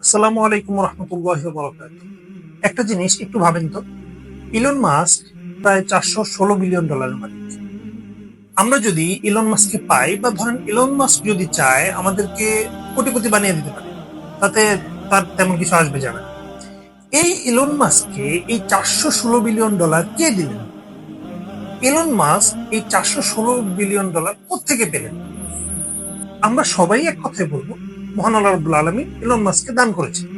আসসালামু আলাইকুম রহমতুল্লাহ বরকাত। একটা জিনিস একটু ভাবেন তো, ইলন মাস্ক প্রায় $416 বিলিয়ন মালিক। আমরা যদি ইলন মাস্ককে পাই, বা ধরেন ইলন মাস্ক যদি চায় আমাদেরকে কোটিপতি বানিয়ে দিতে পারে, তাতে তার তেমন কিছু আসবে যাবে না। এই ইলন মাস্ককে এই $416 বিলিয়ন কে দিলেন? ইলন মাস্ক এই $416 বিলিয়ন কোত্থেকে পেলেন? আমরা সবাই এক কথায় বলবো, মহান আল্লাহ রাব্বুল আলামিন ইলন মাস্ককে দান করেছেন।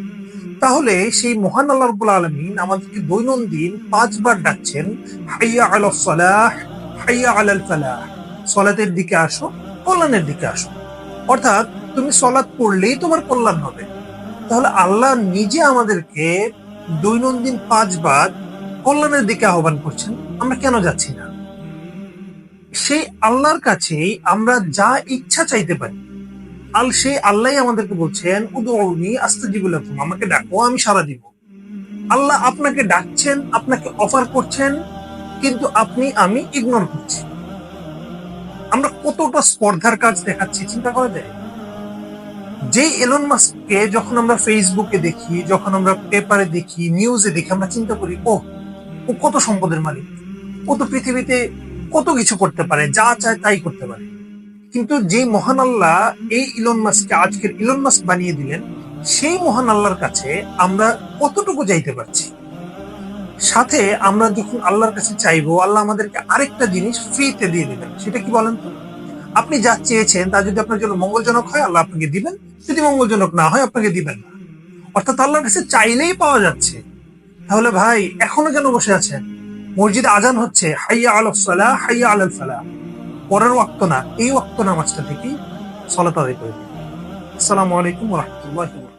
তাহলে সেই মহান আল্লাহ রাব্বুল আলামিন আমাদেরকে দৈনন্দিন 5 বার ডাকছেন, হাইয়া আলাস সালাহ, হাইয়া আলাল ফালাহ, সলাতের দিকে আসো, কল্যাণের দিকে আসো। অর্থাৎ তুমি সলাত পড়লেই তোমার কল্যাণ হবে। তাহলে আল্লাহ নিজে আমাদেরকে দৈনন্দিন 5 বার কল্যাণের দিকে আহ্বান করছেন, আমরা কেন যাচ্ছি না? সেই আল্লাহর কাছেই আমরা যা ইচ্ছা চাইতে পারি। সেই আল্লাহ আমাদেরকে বলছেন, উদউনি আস্তাজিব লাকুম, আমাকে ডাকো আমি সাড়া দিব। আল্লাহ আপনাকে ডাকছেন, আপনাকে অফার করছেন, কিন্তু আমি ইগনোর করছি। আমরা কতটা স্পর্ধার কাজ দেখাচ্ছি চিন্তা করা যায়। যে এলন মাস্ককে যখন আমরা ফেসবুকে দেখি, যখন আমরা পেপারে দেখি, নিউজে দেখি, আমরা চিন্তা করি ও কত সম্পদের মালিক, ও তো পৃথিবীতে কত কিছু করতে পারে, যা চায় তাই করতে পারে। কিন্তু যে মহান আল্লাহ এই ইলন মাস্ককে আজকের ইলন মাস্ক বানিয়ে দিলেন, সেই মহান আল্লাহর কাছে আমরা কতটুকু যাইতে পারছি? সাথে আমরা যখন আল্লাহর কাছে চাইবো, আল্লাহ আমাদেরকে আরেকটা জিনিস ফ্রিতে দিয়ে দিবেন। সেটা কি বলেন তো? আপনি যা চেয়েছেন তা যদি আপনার জন্য মঙ্গলজনক হয়, আল্লাহ আপনাকে দিবেন। যদি মঙ্গলজনক না হয়, আপনাকে দিবেন না। অর্থাৎ আল্লাহর কাছে চাইলেই পাওয়া যাচ্ছে। তাহলে ভাই এখনো যেন বসে আছেন? মসজিদে আজান হচ্ছে, হাইয়া আলাস সালাহ, হাইয়া আলাল ফালাহ, পরের ওয়াক্ত না, এই ওয়াক্ত নামাজটা থেকেই সালাত আদায় করে দিন। আসসালামু আলাইকুম ওয়া রাহমাতুল্লাহি ওয়া বারাকাতুহু।